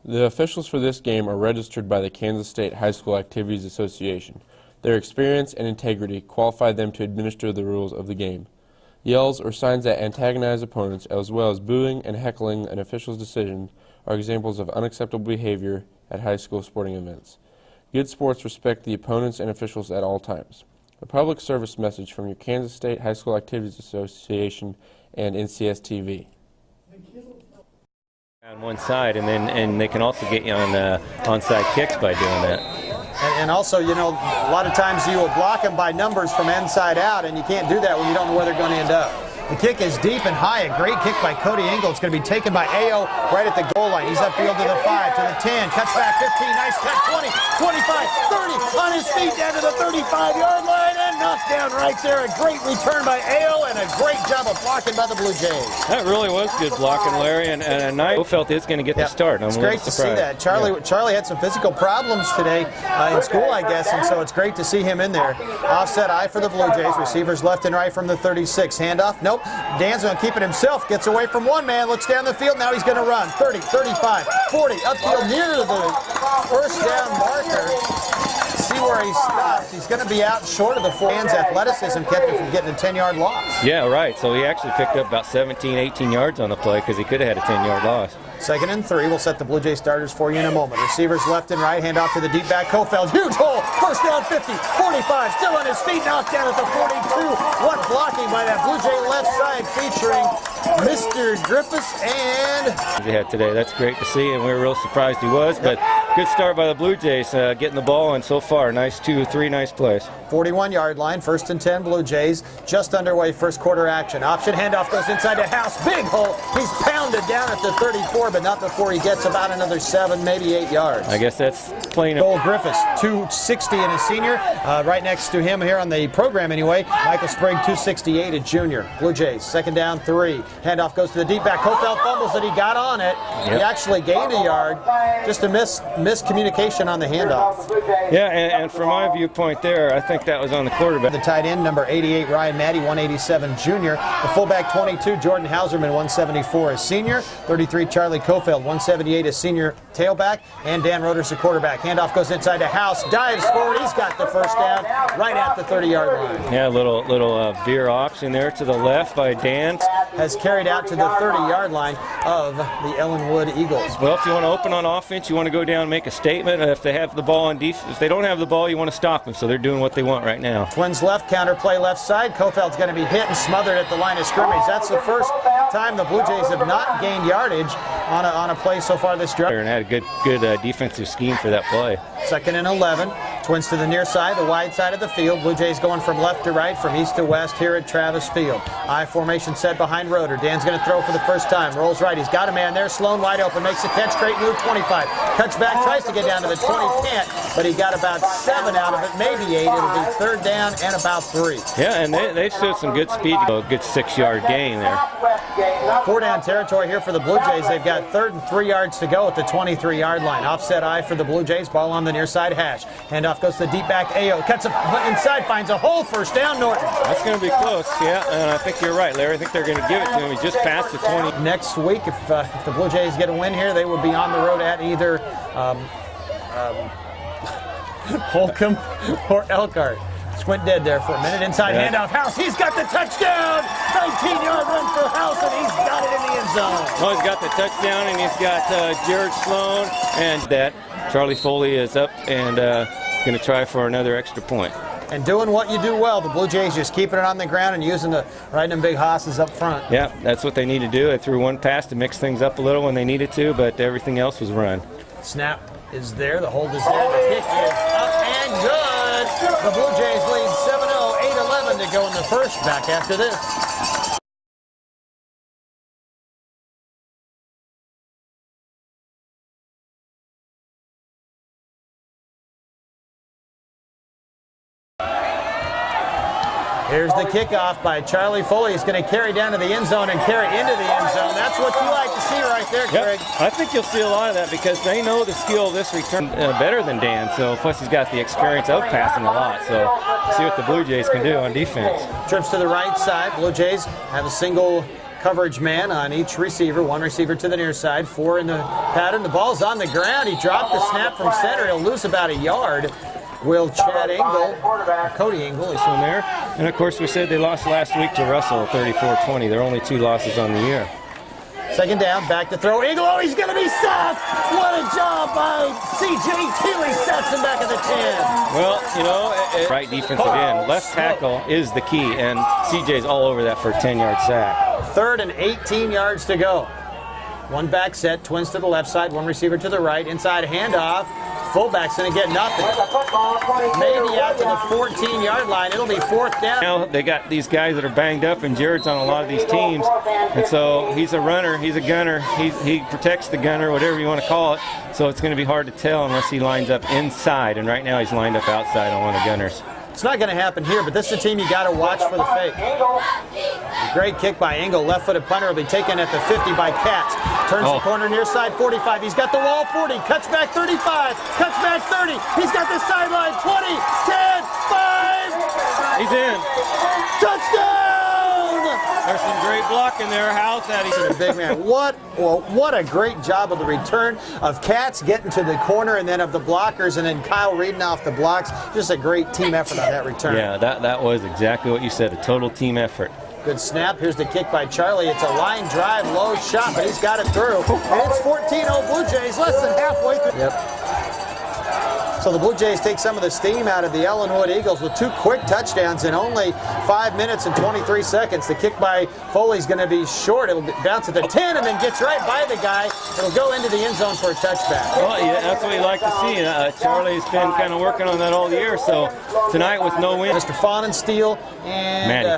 The officials for this game are registered by the Kansas State High School Activities Association. Their experience and integrity qualify them to administer the rules of the game. Yells or signs that antagonize opponents, as well as booing and heckling an official's decision, are examples of unacceptable behavior at high school sporting events. Good sports respect the opponents and officials at all times. A public service message from your Kansas State High School Activities Association and NCS TV. On one side, and they can also get you on onside kicks by doing that. And also, you know, a lot of times you will block them by numbers from inside out, and you can't do that when you don't know where they're going to end up. The kick is deep and high. A great kick by Cody Engel. It's going to be taken by Ayo right at the goal line. He's upfield to the 5, to the 10, cuts back 15, nice cut, 20, 25, 30, on his feet down to the 35-yard line, and knocked down right there. A great return by Ayo, and a great job of blocking by the Blue Jays. That really was good blocking, Larry, and I felt it's going to get the start. It's great to see that. Charlie had some physical problems today in school, I guess, and so it's great to see him in there. Offset eye for the Blue Jays. Receivers left and right from the 36. Handoff, nope. Dan's going to keep it himself. Gets away from one man. Looks down the field. Now he's going to run. 30, 35, 40. Upfield near the first down marker. See where he stops. He's going to be out short of the 4. Dan's athleticism kept him from getting a 10-yard loss. Yeah, right. So he actually picked up about 17, 18 yards on the play because he could have had a 10-yard loss. 2nd and 3. We'll set the Blue Jay starters for you in a moment. Receivers left and right. Hand off to the deep back. Kofeld. Huge hole. First down 50. 45. Still on his feet. Knocked down at the 42. What blocking by that Blue Jay left side featuring Mr. Griffiths and... He had today. That's great to see, and we were real surprised he was. But good start by the Blue Jays getting the ball, and so far, nice 2-3 nice plays. 41-yard line. 1st and 10 Blue Jays. Just underway. First quarter action. Option handoff goes inside the house. Big hole. He's pounded down at the 34. But not before he gets about another 7, maybe 8 yards. I guess that's plain. Cole Griffiths, 260 and a senior. Right next to him here on the program anyway, Michael Sprague, 268, a junior. Blue Jays, 2nd down 3. Handoff goes to the deep back. Kofeld fumbles it. He got on it. Yep. He actually gained a yard. Just a miscommunication on the handoff. Yeah, and from my viewpoint there, I think that was on the quarterback. The tight end, number 88, Ryan Maddie, 187, junior. The fullback, 22, Jordan Hauserman, 174, a senior. 33, Charlie Kofeld, 178, a senior tailback. And Dan Roeder's the quarterback. Handoff goes inside the house, dives forward. He's got the first down right at the 30-yard line. Yeah, a little veer option there to the left by Dan. Has carried out to the 30-yard line of the Ellinwood Eagles. Well, if you want to open on offense, you want to go down and make a statement. If they have the ball on defense, if they don't have the ball, you want to stop them. So they're doing what they want right now. Twins left, counter play left side. Kofeld's going to be hit and smothered at the line of scrimmage. That's the first time the Blue Jays have not gained yardage on a play so far this drive. And had a good defensive scheme for that play. 2nd and 11. Twins to the near side, the wide side of the field. Blue Jays going from left to right, from east to west here at Travis Field. I formation set behind Roeder. Dan's going to throw for the first time. Rolls right. He's got a man there. Sloan wide open. Makes the catch. Great move. 25. Cuts back. Tries to get down to the 20. Can't. But he got about 7 out of it. Maybe 8. It'll be 3rd down and about 3. Yeah, and they showed some good speed. A good 6-yard gain there. 4 down territory here for the Blue Jays. They've got 3rd and 3 yards to go at the 23-yard line. Offset eye for the Blue Jays. Ball on the near side hash. Handoff goes to the deep back. Ayo cuts it inside, finds a hole. First down, Norton. That's going to be close, yeah, and I think you're right, Larry. I think they're going to give it to him. He just passed the 20. Next week, if the Blue Jays get a win here, they will be on the road at either Holcomb or Elkhart. Just went dead there for a minute. Inside handoff, House. He's got the touchdown. 19-yard run for House, and he's got it in the end zone. Oh, he's got the touchdown, and he's got Jared Sloan, and that Charlie Foley is up and going to try for another extra point. And doing what you do well, the Blue Jays just keeping it on the ground and riding them big hosses up front. Yeah, that's what they need to do. They threw one pass to mix things up a little when they needed to, but everything else was run. Snap is there, the hold is there, the kick is up and good. The Blue Jays lead 7-0, 8-11 to go in the first. Back after this. Here's the kickoff by Charlie Foley. He's going to carry down to the end zone and carry into the end zone. That's what you like to see right there, Craig. Yep. I think you'll see a lot of that because they know the skill of this return better than Dan. So plus he's got the experience of passing a lot. So see what the Blue Jays can do on defense. Trips to the right side. Blue Jays have a single coverage man on each receiver. One receiver to the near side, 4 in the pattern. The ball's on the ground. He dropped the snap from center. He'll lose about a yard. Will Chad Engel, Cody Engel, is on there. And of course, we said they lost last week to Russell, 34-20. They're only 2 losses on the year. Second down, back to throw. Engel, oh, he's going to be sacked. What a job by C.J. Keeley. Sets him back at the 10. Well, you know, right defensive end. Left tackle is the key, and C.J.'s all over that for a 10-yard sack. 3rd and 18 yards to go. One back set, twins to the left side, one receiver to the right. Inside handoff. Fullback's going to get nothing. Maybe out to the 14-yard line. It'll be 4th down. Now they got these guys that are banged up, and Jared's on a lot of these teams. And so he's a runner, he's a gunner. He protects the gunner, whatever you want to call it. So it's going to be hard to tell unless he lines up inside. And right now he's lined up outside on one of the gunners. It's not going to happen here, but this is a team you got to watch for the fake. A great kick by Engel. Left-footed punter will be taken at the 50 by Katz. Turns the corner near side 45. He's got the wall 40. Cuts back 35. Cuts back 30. He's got the sideline 20, 10, 5. He's in. Touchdown! There's some great blocking there. How's that? He's a big man. What a great job of the return of Katz getting to the corner and then of the blockers and then Kyle reading off the blocks. Just a great team effort on that return. Yeah, that was exactly what you said, a total team effort. Good snap. Here's the kick by Charlie. It's a line drive, low shot, but he's got it through. And it's 14-0 Blue Jays, less than halfway through. Yep. So the Blue Jays take some of the steam out of the Ellinwood Eagles with 2 quick touchdowns in only 5 minutes and 23 seconds. The kick by Foley's going to be short. It'll bounce at the 10 and then gets right by the guy. It'll go into the end zone for a touchback. Well, yeah, that's what you like to see. Charlie's been kind of working on that all year. So tonight with no win. Mr. Fawnensteel and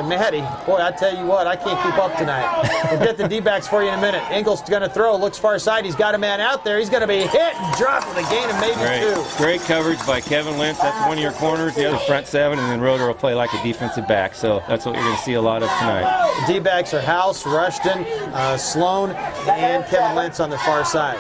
Maddie. Boy, I tell you what, I can't keep up tonight. We'll get the D-backs for you in a minute. Engel's going to throw. Looks far side. He's got a man out there. He's going to be hit and dropped with a gain of maybe 2. Great coverage by Kevin Lentz. That's one of your corners, the other front 7, and then Roder will play like a defensive back. So that's what you're going to see a lot of tonight. The D-backs are House, Rushton, Sloan, and Kevin Lentz on the far side.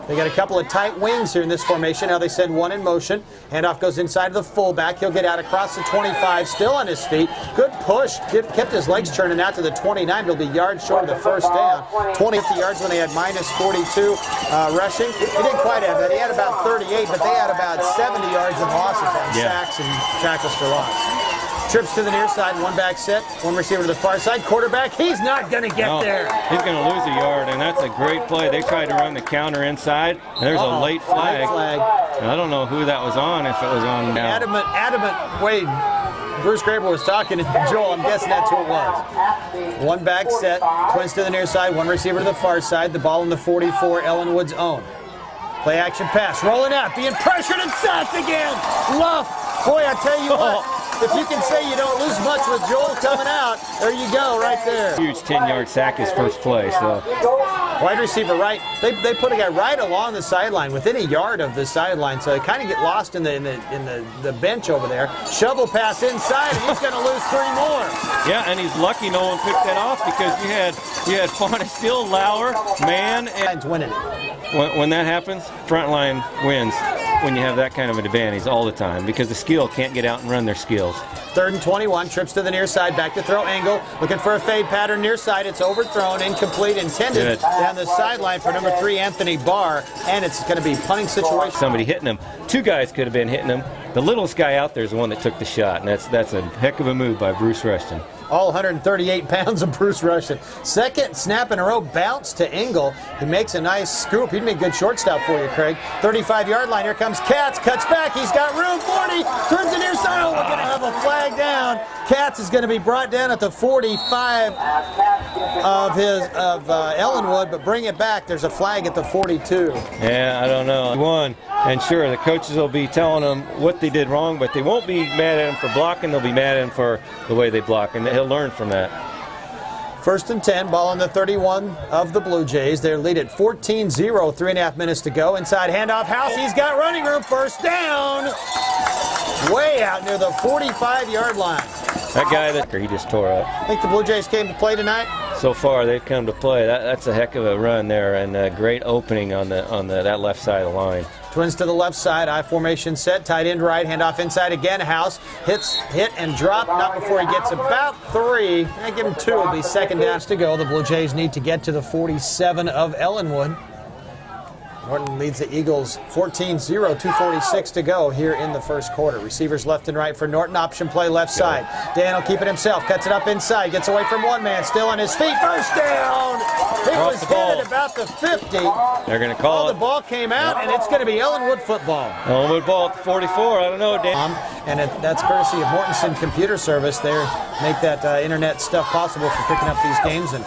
They got a couple of tight wings here in this formation. Now they send one in motion. Handoff goes inside of the fullback. He'll get out across the 25, still on his feet. Good push. Kept his legs turning out to the 29. He'll be yards short of the first down. 50 yards when they had minus 42 rushing. He didn't quite have that. He had about 38, but they had about 70 yards of losses on sacks and tackles for loss. Trips to the near side, one back set, one receiver to the far side. Quarterback, he's not going to get there. He's going to lose a yard, and that's a great play. They tried to run the counter inside, and there's a late flag. And I don't know who that was on, if it was on now. Adamant way Bruce Graber was talking to Joel. I'm guessing that's who it was. One back set, twins to the near side, one receiver to the far side. The ball in the 44, Ellinwood's own. Play action pass, rolling out, being pressured and sacked again. Luff. Boy, I tell you what. If you can say you don't lose much with Joel coming out, there you go, right there. Huge 10-yard sack his first play. So wide receiver right. They put a guy right along the sideline, within a yard of the sideline, so they kind of get lost in the bench over there. Shovel pass inside, and he's going to lose 3 more. Yeah, and he's lucky no one picked that off because you had Fawnensteel, Lauer, man, and winning. When that happens, front line wins. When you have that kind of an advantage all the time, because the skill can't get out and run their skills. 3rd and 21, trips to the near side, back to throw Engel, looking for a fade pattern near side. It's overthrown, incomplete, intended down the sideline for number 3, Anthony Barr, and it's going to be punting situation. Somebody hitting him. 2 guys could have been hitting him. The littlest guy out there is the one that took the shot, and that's a heck of a move by Bruce Rushton. All 138 pounds of Bruce Rushton. Second snap in a row, bounce to Engel. He makes a nice scoop. He'd be a good shortstop for you, Craig. 35-yard line. Here comes Katz. Cuts back. He's got room. 40. Turns the near side. Oh, we're going to have a flag down. Katz is going to be brought down at the 45 of Ellinwood, but bring it back. There's a flag at the 42. Yeah, I don't know. He won. And sure, the coaches will be telling them what they did wrong, but they won't be mad at him for blocking. They'll be mad at him for the way they block, and he'll learn from that. 1st and 10, ball on the 31 of the Blue Jays. Their lead at 14-0, 3.5 minutes to go. Inside handoff, House, he's got running room, first down. Way out near the 45-yard line. That guy he just tore up. Think the Blue Jays came to play tonight? So far, they've come to play. That's a heck of a run there, and a great opening on that left side of the line. Twins to the left side, I formation set, tight end right, handoff inside again. House hit and drop, not before he gets about 3. I give him 2, it'll be second down to go. The Blue Jays need to get to the 47 of Ellinwood. Norton leads the Eagles 14-0, 2:46 to go here in the first quarter. Receivers left and right for Norton. Option play left side. Dan will keep it himself. Cuts it up inside. Gets away from one man. Still on his feet. First down. It was hit at about the 50. They're going to call it. The ball came out, and it's going to be Ellinwood football. Ellinwood ball at the 44. I don't know, Dan. And that's courtesy of Mortensen Computer Service. They make that internet stuff possible for picking up these games, and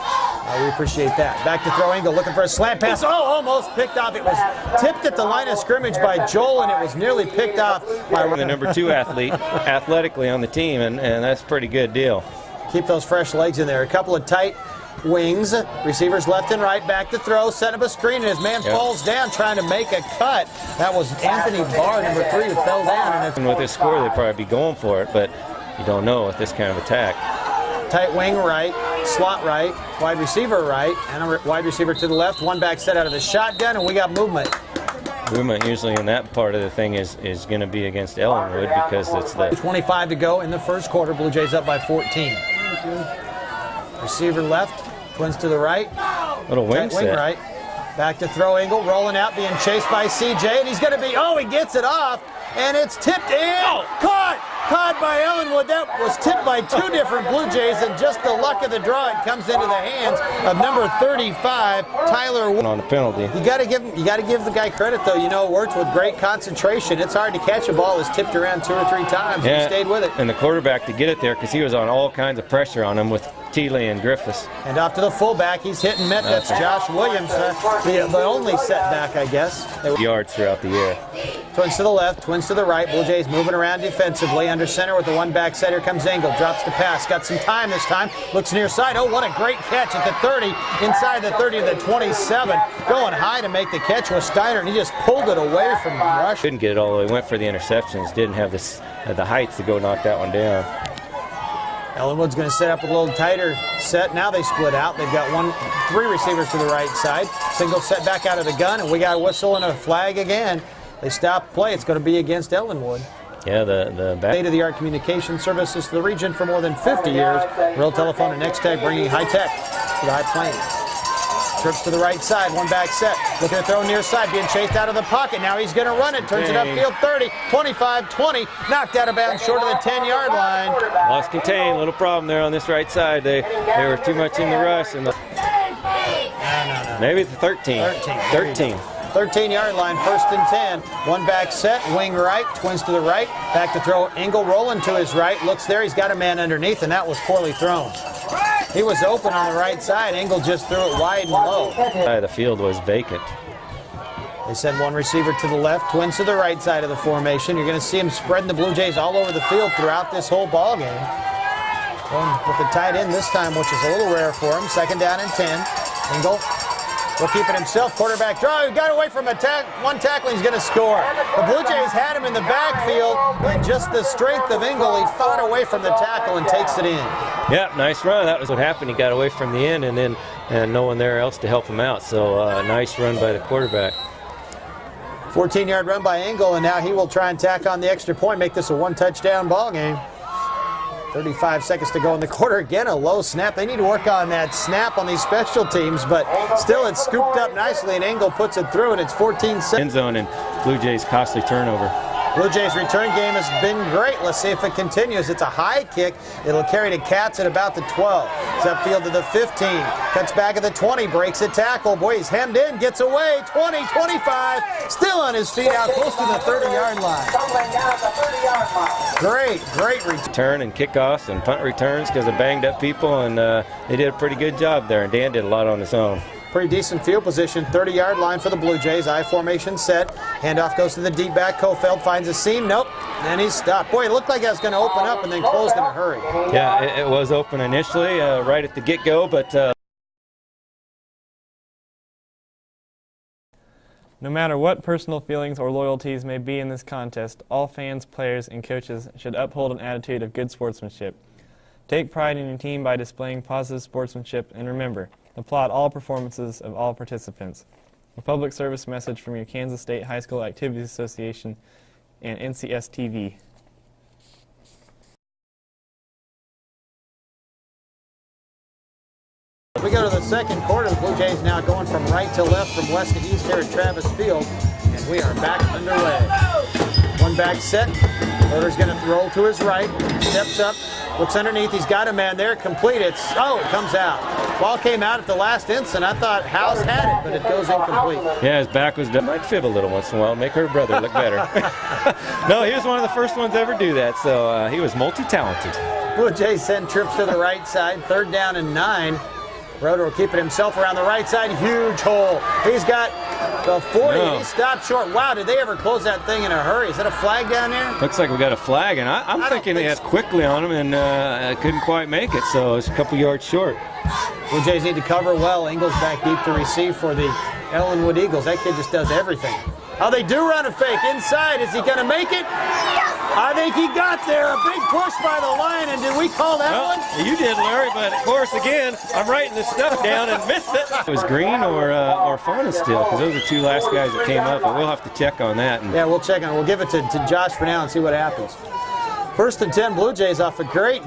we appreciate that. Back to throw Engel, looking for a slant pass. Oh, almost picked off. It was tipped at the line of scrimmage by Joel, and it was nearly picked off by the number 2 athlete athletically on the team, and that's a pretty good deal. Keep those fresh legs in there. A couple of tight wings. Receivers left and right. Back to throw. Set up a screen, and his man falls down trying to make a cut. That was Anthony Barr, number 3, who fell down. And with this score, they'd probably be going for it, but you don't know with this kind of attack. Tight wing right, slot right, wide receiver right, and a wide receiver to the left. One back set out of the shotgun, and we got movement. Movement usually in that part of the thing is going to be against Ellinwood because it's the 25 to go in the first quarter. Blue Jays up by 14. Receiver left, Twins to the right. Little wing set. Right. Back to throw Engel, rolling out, being chased by CJ, and he's going to be, he gets it off, and it's tipped in. Caught by Ellinwood. That was tipped by 2 different Blue Jays, and just the luck of the draw, it comes into the hands of number 35, Tyler Wood. On the penalty. You got to give the guy credit, though. You know, it works with great concentration. It's hard to catch a ball that's tipped around 2 or 3 times, and he stayed with it. And the quarterback to get it there because he was on all kinds of pressure on him with Teeley and Griffiths. And off to the fullback. He's hit and met. That's Josh Williams, the only setback, I guess. Yards throughout the year. Twins to the left, Twins to the right. Blue Jays moving around defensively. Under center with the one back set. Here comes Engel. Drops the pass. Got some time this time. Looks near side. Oh, what a great catch at the 30. Inside the 30 to the 27. Going high to make the catch was Steiner, and he just pulled it away from the rush. Didn't get it all the way. Went for the interceptions. Didn't have the heights to go knock that one down. Ellinwood's going to set up a little tighter set. Now they split out. They've got 3 receivers to the right side. Single set back out of the gun, and we got a whistle and a flag again. They stop play. It's going to be against Ellinwood. Yeah, the state-of-the-art communication services to the region for more than 50 years. Real telephone and next tech, bringing high tech to the High Plains. Trips to the right side, one back set. Looking to throw near side, being chased out of the pocket. Now he's going to run it. Turns it upfield 30, 25, 20. Knocked out of bounds short of the 10-yard line. Lost contain. Little problem there on this right side. They were too much in the rush. And maybe the 13. 13-yard line, 1st and 10. One back set, wing right, Twins to the right. Back to throw, Engel rolling to his right. Looks there, he's got a man underneath, and that was poorly thrown. He was open on the right side. Engel just threw it wide and low. The field was vacant. They send one receiver to the left, Twins to the right side of the formation. You're going to see him spreading the Blue Jays all over the field throughout this whole ball game. Going with the tight end this time, which is a little rare for him. 2nd down and 10. Engel will keep it himself. Quarterback draw. He got away from one tackle. He's going to score. The Blue Jays had him in the backfield, and just the strength of Engel, he fought away from the tackle and takes it in. Yeah, nice run. That was what happened. He got away from the end, and no one there else to help him out. So nice run by the quarterback. 14-yard run by Engel, and now he will try and tack on the extra point, make this a 1-touchdown ball game. 35 seconds to go in the quarter. Again, a low snap. They need to work on that snap on these special teams, but still it's scooped up nicely, and Engel puts it through, and it's 14 seconds. End zone, and Blue Jays costly turnover. Blue Jays' return game has been great. Let's see if it continues. It's a high kick. It'll carry to Katz at about the 12. It's upfield to the 15. Cuts back at the 20. Breaks a tackle. Boy, he's hemmed in. Gets away. 20, 25. Still on his feet out close to the 30-yard line. Great return and kickoffs and punt returns because of banged up people, and they did a pretty good job there, and Dan did a lot on his own. Pretty decent field position, 30-yard line for the Blue Jays. I formation set. Handoff goes to the deep back. Kofeld finds a seam. Nope. And he's stopped. Boy, it looked like it was going to open up and then closed in a hurry. Yeah, it was open initially, right at the get-go, but... No matter what personal feelings or loyalties may be in this contest, all fans, players, and coaches should uphold an attitude of good sportsmanship. Take pride in your team by displaying positive sportsmanship, and remember, applaud all performances of all participants. A public service message from your Kansas State High School Activities Association and NCS TV. We go to the second quarter. The Blue Jays now going from right to left, from west to east here at Travis Field, and we are back underway. One back set. Rotor's going to roll to his right. Steps up. Looks underneath. He's got a man there. Complete. It comes out. Ball came out at the last instant. I thought House had it, but it goes incomplete. Yeah, his back was done. Might fib a little once in a while, make her brother look better. No, he was one of the first ones to ever do that, so he was multi-talented. Blue Jays send trips to the right side. 3rd down and 9. Rotor will keep it himself around the right side. Huge hole. He's got the 40. No. He stopped short. Wow, did they ever close that thing in a hurry? Is that a flag down there? Looks like we got a flag, and I'm thinking they had quickly on him and couldn't quite make it, so it's a couple yards short. Blue Jays need to cover well. Ingles back deep to receive for the Ellinwood Eagles. That kid just does everything. Oh, they do run a fake inside. Is he going to make it? I think he got there. A big push by the line, and did we call that one? You did, Larry, but of course, again, I'm writing this stuff down and missed it. It was Green or Fauna still, because those are the two last guys that came up, but we'll have to check on that. Yeah, we'll check on it. We'll give it to Josh for now and see what happens. 1st and 10, Blue Jays off a great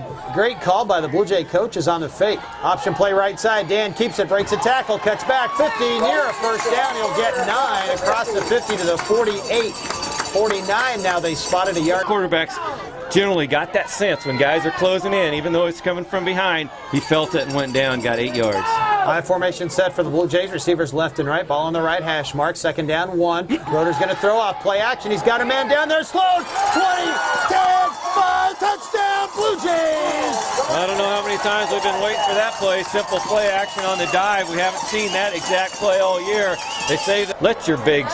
call by the Blue Jay coaches on the fake. Option play right side. Dan keeps it, breaks a tackle, cuts back 50 near a first down. He'll get 9 across the 50 to the 48. 49 now. They spotted a yard. Quarterbacks generally got that sense when guys are closing in, even though it's coming from behind. He felt it and went down, got 8 yards. High formation set for the Blue Jays. Receivers left and right. Ball on the right hash mark. 2nd down, 1. Rotor's going to throw off. Play action. He's got a man down there. Sloan. 20, 10, 5. Touchdown, Blue Jays. I don't know how many times we've been waiting for that play. Simple play action on the dive. We haven't seen that exact play all year. They say that let your big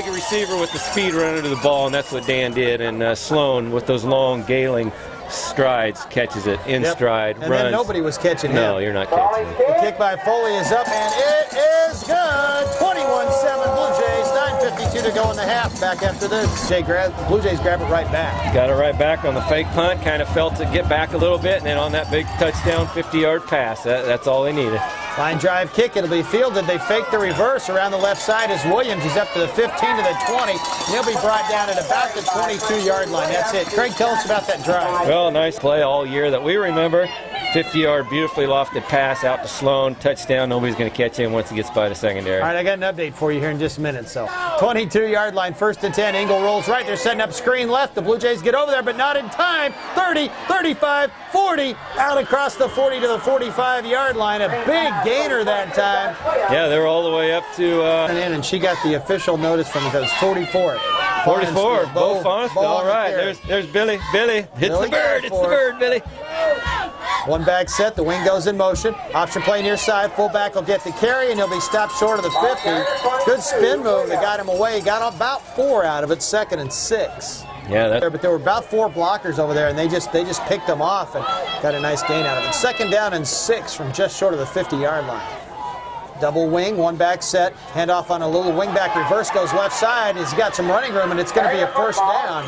receiver with the speed run into the ball, and that's what Dan did. And Sloan, with those long Gailing strides, catches it in stride, and runs. then nobody was catching him. No, you're not catching him. The kick by Foley is up, and it is good. 21-7 Blue Jays. 9:52 to go in the half. Back after this. Blue Jays grab it right back. Got it right back on the fake punt. Kind of felt it get back a little bit, and then on that big touchdown 50-yard pass. That's all they needed. Line drive kick. It'll be fielded. They fake the reverse around the left side as Williams. He's up to the 15 to the 20. And he'll be brought down at about the 22-yard line. That's it. Craig, tell us about that drive. Well, nice play all year that we remember. 50-yard, beautifully lofted pass out to Sloan. Touchdown. Nobody's going to catch him once he gets by the secondary. All right, I got an update for you here in just a minute. So, 22-yard line, 1st and 10. Ingle rolls right. They're setting up screen left. The Blue Jays get over there, but not in time. 30, 35, 40. Out across the 40 to the 45-yard line. A big gainer that time. Yeah, they were all the way up to... And she got the official notice from it. 44. 44. Bo Faunus. All right, there's Billy. It's the bird. It's the bird, Billy. One back set, the wing goes in motion. Option play near side, fullback will get the carry, and he'll be stopped short of the 50. Good spin move that got him away. He got about 4 out of it, 2nd and 6. Yeah, but there were about 4 blockers over there, and they just picked them off and got a nice gain out of it. 2nd down and 6 from just short of the 50-yard line. Double wing, one back set, handoff on a little wing back reverse, goes left side. He's got some running room, and it's going to be a first down.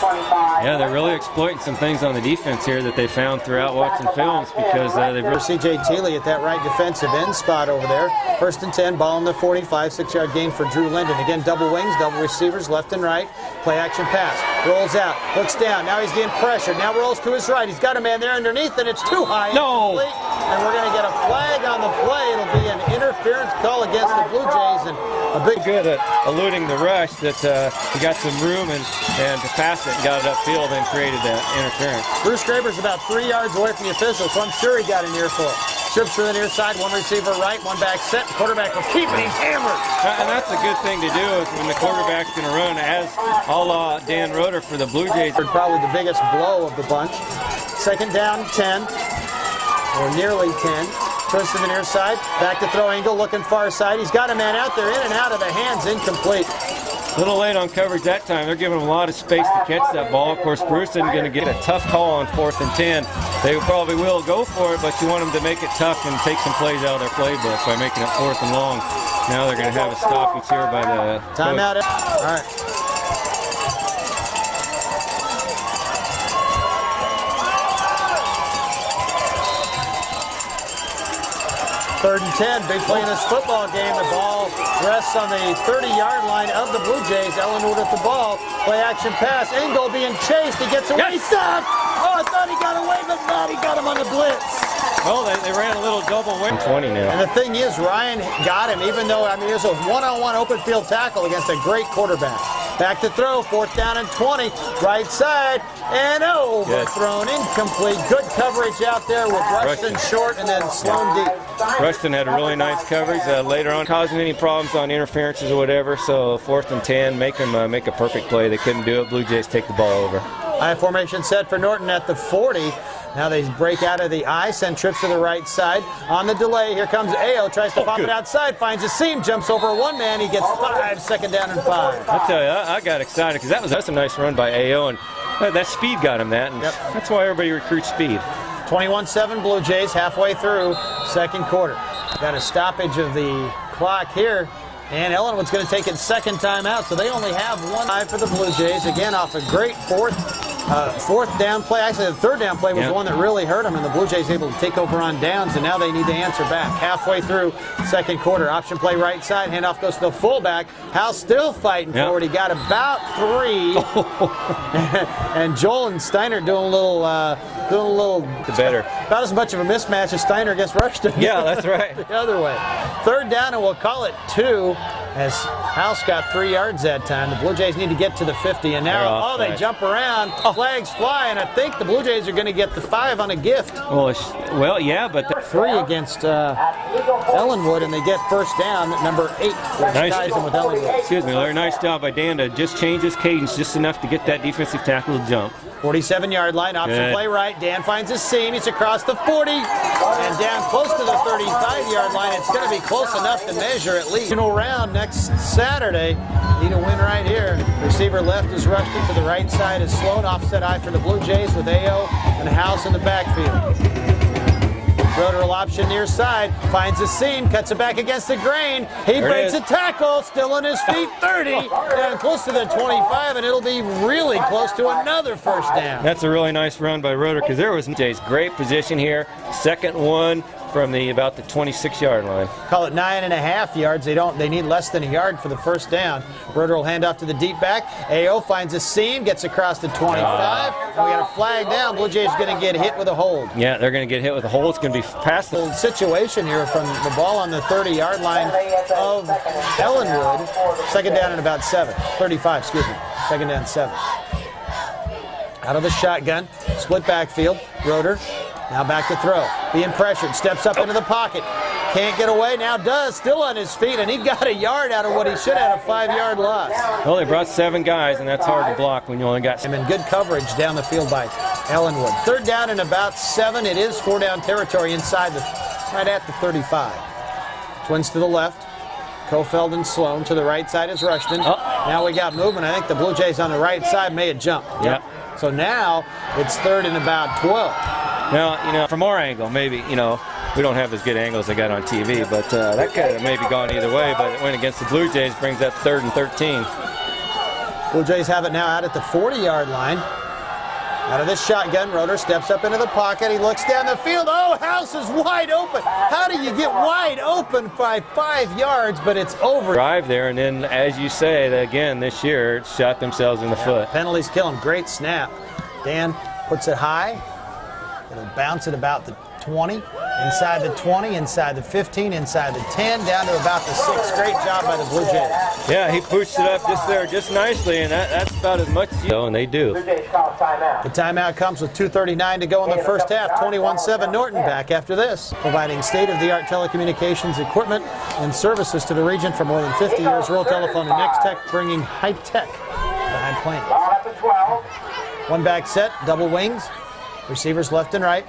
Yeah, they're really exploiting some things on the defense here that they found throughout watching films because they've really... C.J. Thiele at that right defensive end spot over there. 1st and 10, ball on the 45, 6-yard gain for Drew Linden. Again, double wings, double receivers, left and right. Play action pass. Rolls out, looks down. Now he's getting pressured. Now rolls to his right. He's got a man there underneath, and it's too high. No! And we're going to get a flag on the play. It'll be an interference call against the Blue Jays. And a big good at eluding the rush that he got some room and to pass it and got it upfield and created that interference. Bruce Graber's about 3 yards away from the official, so I'm sure he got an earful. Trips to the near side, one receiver right, one back set. The quarterback will keep it. He's hammered. And that's a good thing to do is when the quarterback's going to run as a la Dan Rotor for the Blue Jays. Probably the biggest blow of the bunch. 2nd down, 10, or nearly 10. Twist to the near side, back to throw. Ingle looking far side. He's got a man out there, in and out of the hands, incomplete. A little late on coverage that time. They're giving him a lot of space to catch that ball. Of course, Bruce isn't going to get a tough call on 4th and 10. They probably will go for it, but you want them to make it tough and take some plays out of their playbook by making it 4th and long. Now they're going to have a stoppage here by the timeout. All right. 3rd and 10, big play in this football game. The ball rests on the 30-yard line of the Blue Jays. Ellinwood with the ball. Play action pass. Engel being chased. He gets away. Yes. Stop! Oh, I thought he got away, but not. He got him on the blitz. Well, they ran a little double wing. 20 now. And the thing is, Ryan got him, even though, I mean, it was a one-on-one open field tackle against a great quarterback. Back to throw, 4th down and 20, right side, and overthrown, incomplete. Good coverage out there with Rushton short and then Sloan deep. Rushton had a really nice coverage later on, causing any problems on interferences or whatever. So 4th and 10, make them make a perfect play. They couldn't do it. Blue Jays take the ball over. High formation set for Norton at the 40. Now they break out of the I, send trips to the right side. On the delay, here comes Ayo, tries to pop it outside, finds a seam, jumps over one man, he gets 5, 2nd down and 5. I tell you, I got excited because that's a nice run by Ayo, and that speed got him that, and that's why everybody recruits speed. 21-7 Blue Jays halfway through 2nd quarter. Got a stoppage of the clock here. And Ellinwood's going to take its 2nd time out, so they only have 1 for the Blue Jays. Again, off a great 4th down play. Actually, the 3rd down play was the one that really hurt them, and the Blue Jays able to take over on downs, and now they need to answer back. Halfway through 2nd quarter, option play right side, handoff goes to the fullback. House still fighting forward. He got about 3. And Joel and Steiner doing a little better. About as much of a mismatch as Steiner against Rushton. Yeah, that's right. The other way. 3rd down, and we'll call it 2, as House got 3 yards that time. The Blue Jays need to get to the 50, and now, they jump around. Flags fly, and I think the Blue Jays are going to get the 5 on a gift. Well, yeah, but 3 against Ellinwood, and they get 1st down at number 8, which ties them with Ellinwood. Excuse me, Larry, nice job by Dan to just change his cadence just enough to get that defensive tackle to jump. 47-yard line, option play right. Dan finds a seam. He's across the 40 and down close to the 35-yard line. It's going to be close enough to measure at least. Round next Saturday. Need a win right here. Receiver left is Rushton. To the right side is Sloan. Offset I for the Blue Jays with Ayo and House in the backfield. Rotor option near side, finds a seam, cuts it back against the grain. He breaks a tackle, still on his feet, 30, down close to the 25, and it'll be really close to another 1st down. That's a really nice run by Rotor because there was Jay's great position here. 2nd one from about the 26-yard line. Call it 9.5 yards. They need less than a yard for the 1st down. Rotor will hand off to the deep back. Ayo finds a seam, gets across the 25. And we got a flag down. Blue Jays going to get hit with a hold. Yeah, they're going to get hit with a hold. It's going to be past the situation here from the ball on the 30-yard line of Ellinwood. 2nd down and about 7. 35, excuse me. 2nd down 7. Out of the shotgun. Split backfield. Rotor. Now back to throw. Being pressured. Steps up into the pocket. Can't get away. Now does. Still on his feet. And he got a yard out of what he should have, a 5-yard loss. Well, they brought 7 guys, and that's hard to block when you only got 7. And good coverage down the field by Ellinwood. 3rd down and about 7. It is 4-down territory inside right at the 35. Twins to the left. Kofeld and Sloan. To the right side is Rushton. Now we got movement. I think the Blue Jays on the right side may have jumped. Yep. So now it's 3rd and about 12. Now, from our angle, maybe, we don't have as good angles as they got on TV, but that could have maybe gone either way, but it went against the Blue Jays, brings up 3rd and 13. Blue Jays have it now out at the 40-yard line. Out of this shotgun, Rotor steps up into the pocket. He looks down the field. Oh, House is wide open. How do you get wide open by 5 yards, but it's over? Drive there, and then, as you say, again, this year, shot themselves in the foot. Penalties kill him. Great snap. Dan puts it high. It'll bounce at about the 20, inside the 20, inside the 15, inside the 10, down to about the 6. Great job by the Blue Jays. Yeah, he pushed it up just nicely, and that's about as much as you know, and they do. The timeout comes with 2:39 to go in the 1st half. 21-7 Norton back after this. Providing state-of-the-art telecommunications equipment and services to the region for more than 50 years. Rural Telephone and Next Tech bringing high-tech to High Plains. One back set, double wings. Receivers left and right.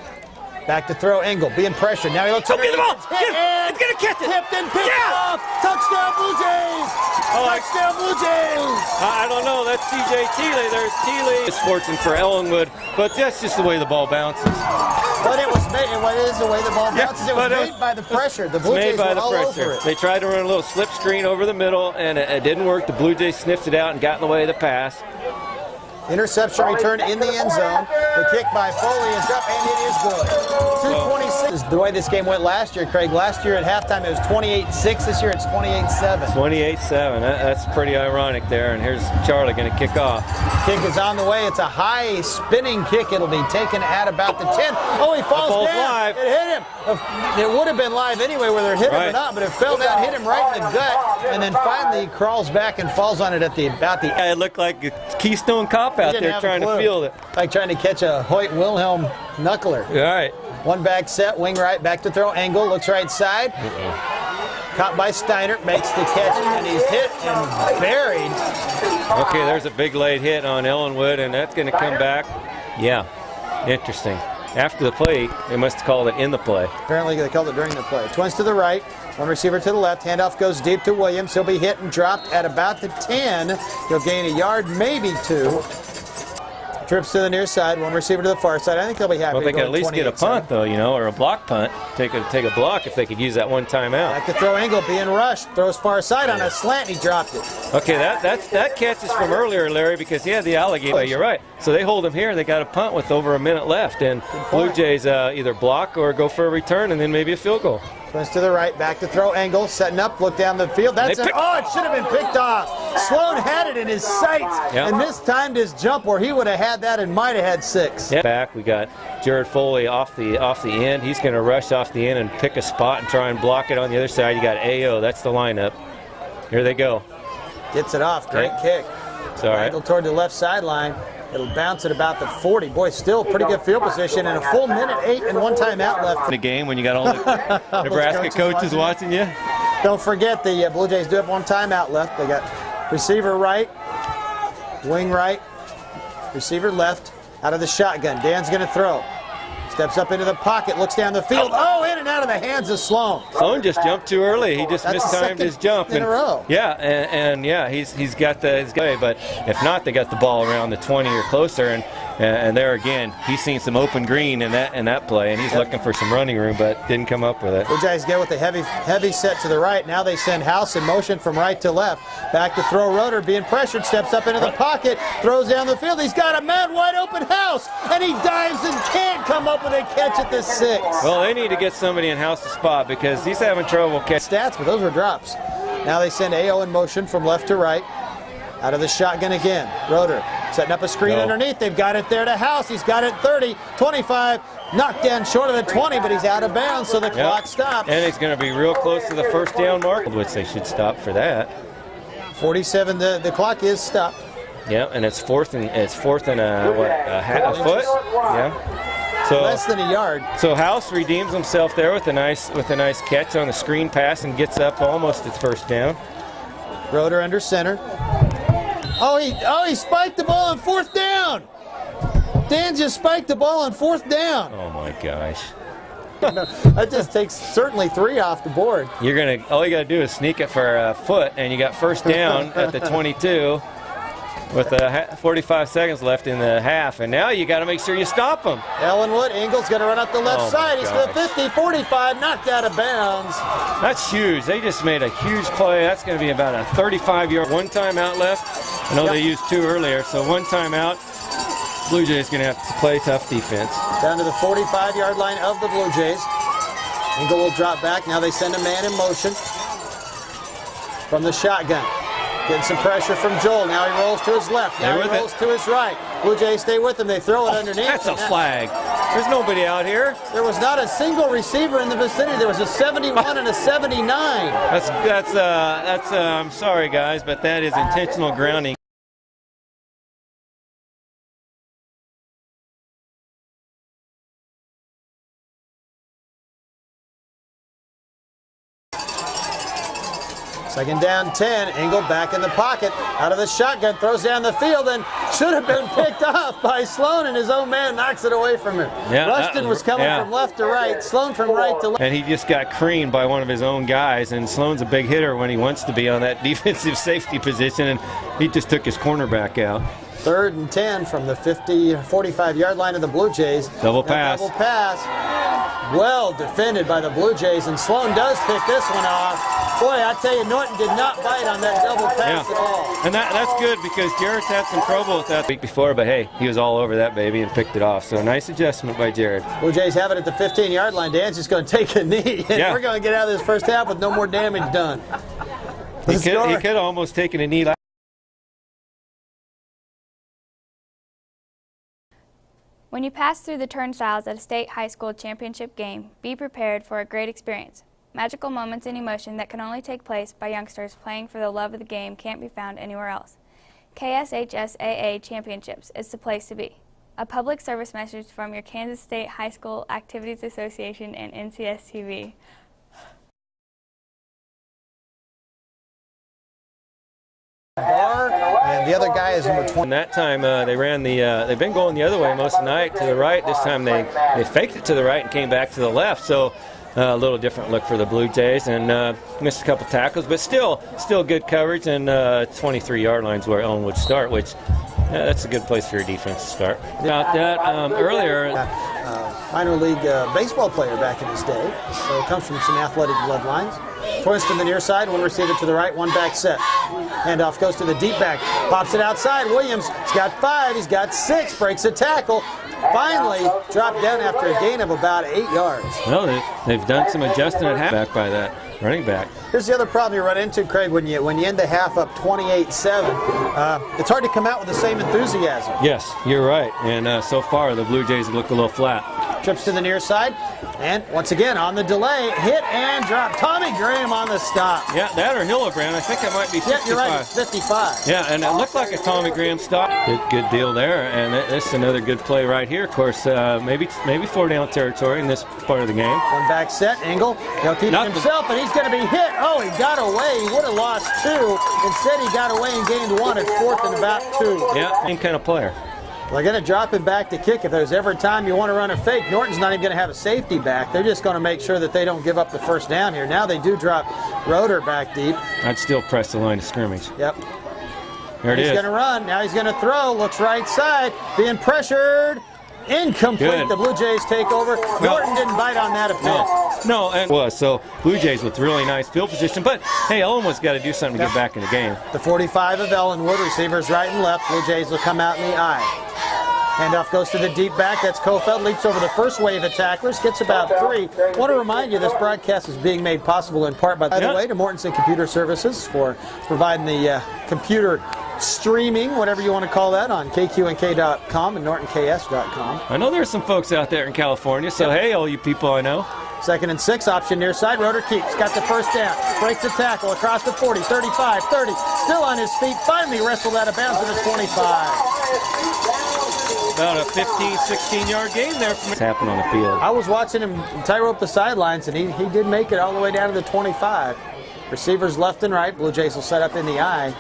Back to throw. Engel being pressured. Now he looks get the ball. It's going to catch it. Tipped and picked off. Touchdown Blue Jays. Touchdown Blue Jays. I don't know. That's C.J. Teeley. There's Teeley. It's fortune for Ellinwood, but that's just the way the ball bounces. But it was made. What is the way the ball bounces? It was made by the pressure. The Blue Jays were all over it. They tried to run a little slip screen over the middle, and it didn't work. The Blue Jays sniffed it out and got in the way of the pass. Interception return in the end zone. The kick by Foley is up, and it is good. 2:26 is the way this game went last year, Craig. Last year at halftime it was 28-6. This year it's 28-7. 28-7. That's pretty ironic there. And here's Charlie going to kick off. Kick is on the way. It's a high spinning kick. It'll be taken at about the 10. Oh, he falls down. Live. It hit him. It would have been live anyway, whether it hit him or not, but it fell down, hit him right in the gut, and then finally crawls back and falls on it at about the. Yeah, it looked like a Keystone Cop out there trying to field it. Like trying to catch a Hoyt Wilhelm knuckler. All right. One back set, wing right, back to throw, angle, looks right side. Caught by Steiner, makes the catch, and he's hit and buried. Okay, there's a big late hit on Ellinwood, and that's going to come back. Yeah, interesting. After the play, they must have called it in the play. Apparently they called it during the play. Twins to the right, one receiver to the left. Handoff goes deep to Williams. He'll be hit and dropped at about the 10. He'll gain a yard, maybe 2. Trips to the near side, one receiver to the far side. I think they'll be happy. Well, they to could go at least get a punt, though, you know, or a block punt. Take a block if they could use that one timeout. Back to throw, angle, being rushed. Throws far side on a slant, he dropped it. Okay, that catch is from earlier, Larry, because he had the alligator. You're right. So they hold him here. They got a punt with over a minute left, and Blue Jays either block or go for a return, and then maybe a field goal. Twins to the right, back to throw, angle, setting up, look down the field. That's it. Oh, it should have been picked off. Sloan had it in his sights and mistimed his jump where he would have had that and might have had 6. Yeah. Back, we got Jared Foley off the end. He's going to rush off the end and pick a spot and try and block it on the other side. You got AO. That's the lineup. Here they go. Gets it off. Great kick. It's all right. Angle toward the left sideline. It'll bounce at about the 40. Boy, still pretty good field position and a full minute 8 and one timeout left. The game when you got all the Nebraska coaches watching you. Don't forget the Blue Jays do have one timeout left. They got receiver right, wing right, receiver left, out of the shotgun. Dan's going to throw. Steps up into the pocket, looks down the field. Oh, in and out of the hands of Sloan. Sloan just jumped too early. He just mistimed his jump. In a row. Yeah, and yeah, he's got his guy. But if not, they got the ball around the 20 or closer, and there again, he's seen some open green in that play, and he's looking for some running room, but didn't come up with it. Blue Jays go with the heavy set to the right. Now they send House in motion from right to left. Back to throw. Roeder being pressured, steps up into the pocket, throws down the field. He's got a man wide open House, and he dives and can't come up with a catch at the 6. Well, they need to get somebody in House's spot because he's having trouble catching. Stats, but those were drops. Now they send AO in motion from left to right. Out of the shotgun again. Roeder setting up a screen underneath. They've got it there to House. He's got it 30, 25. Knocked down short of the 20, but he's out of bounds, so the clock stops. And he's going to be real close to the first down mark, which they should stop for that. 47, the clock is stopped. Yeah, and it's fourth and a foot? Yeah. So less than a yard. So House redeems himself there with a nice catch on the screen pass and gets up almost at first down. Roeder under center. Oh, he spiked the ball on 4th down. Dan just spiked the ball on 4th down. Oh my gosh. That just takes certainly 3 off the board. All you gotta do is sneak it for a foot, and you got first down at the 22 with 45 seconds left in the half, and now you got to make sure you stop him. Ellinwood, Ingles going to run up the left side. He's to the 50, 45, knocked out of bounds. That's huge. They just made a huge play. That's going to be about a 35-yard. One timeout left. I know they used 2 earlier, so one timeout. Blue Jays going to have to play tough defense. Down to the 45-yard line of the Blue Jays. Ingle will drop back. Now they send a man in motion from the shotgun. Getting some pressure from Joel. Now he rolls to his left. Now he rolls to his right. Blue Jays stay with him. They throw it underneath. That's a flag. There's nobody out here. There was not a single receiver in the vicinity. There was a 71 and a 79. I'm sorry, guys, but that is intentional grounding. Second down 10. Ingle back in the pocket. Out of the shotgun. Throws down the field and should have been picked off by Sloan, and his own man knocks it away from him. Yeah, Rustin was coming from left to right. Sloan from right to left. And he just got creamed by one of his own guys, and Sloan's a big hitter when he wants to be on that defensive safety position, and he just took his cornerback out. 3rd and 10 from the 45-yard line of the Blue Jays. Double pass. Double pass. Well defended by the Blue Jays, and Sloan does pick this one off. Boy, I tell you, Norton did not bite on that double pass at all. And that's good because Jared's had some trouble with that the week before, but hey, he was all over that baby and picked it off. So nice adjustment by Jared. Blue Jays have it at the 15-yard line. Dan's just going to take a knee, and we're going to get out of this first half with no more damage done. He could have almost taken a knee. When you pass through the turnstiles at a state high school championship game, be prepared for a great experience. Magical moments and emotion that can only take place by youngsters playing for the love of the game can't be found anywhere else. KSHSAA Championships is the place to be. A public service message from your Kansas State High School Activities Association and NCS TV. And the other guy is number 20. And that time they ran they've been going the other way most of the night to the right. This time they faked it to the right and came back to the left. So a little different look for the Blue Jays, and missed a couple tackles, but still good coverage, and 23-yard lines where Ellinwood would start, which that's a good place for your defense to start. About that earlier. Minor league baseball player back in his day, so it comes from some athletic bloodlines. Twist to the near side, one receiver to the right, one back set. Handoff goes to the deep back, pops it outside. Williams, he's got 5, he's got 6, breaks a tackle. Finally dropped down after a gain of about 8 yards. Well, they've done some adjusting at halfback by that running back. Here's the other problem you run into, Craig, when you end the half up 28-7. It's hard to come out with the same enthusiasm. Yes, you're right. And so far, the Blue Jays look a little flat. Trips to the near side, and once again on the delay, hit and drop. Tommy Graham on the stop. Yeah, that or Hillebrand. I think it might be 55. Yeah, you're right, it's 55. Yeah, and it looked like a Tommy Graham stop. Good deal there, and this is another good play right here. Of course, maybe 4-down territory in this part of the game. One back set, Engel. He'll keep it himself, and he's going to be hit. Oh, he got away. He would have lost 2. Instead, he got away and gained 1 at 4th and about 2. Yeah, same kind of player. They're going to drop him back to kick. If there's ever a time you want to run a fake, Norton's not even going to have a safety back. They're just going to make sure that they don't give up the first down here. Now they do drop Roeder back deep. I'd still press the line of scrimmage. Yep. There it is. He's going to run. Now he's going to throw. Looks right side. Being pressured. Incomplete. Good. The Blue Jays take over. Norton didn't bite on that attempt. No, and was so Blue Jays with really nice field position. But hey, Ellinwood's got to do something to get back in the game. The 45 of Ellinwood, receivers right and left. Blue Jays will come out in the eye. Handoff goes to the deep back. That's Kofeld. Leaps over the first wave of tacklers. Gets about 3. I want to remind you this broadcast is being made possible in part by the way to Mortensen Computer Services for providing the computer streaming, whatever you want to call that, on kqnk.com and nortonks.com. I know there's some folks out there in California, so hey, all you people I know. 2nd and 6, option near side. Roeder keeps, got the first down, breaks the tackle across the 40, 35, 30, still on his feet, finally wrestled out of bounds at the 25. About a 15, 16-yard gain there from what's happened on the field. I was watching him tie-rope the sidelines, and he did make it all the way down to the 25. Receivers left and right. Blue Jays will set up in the eye.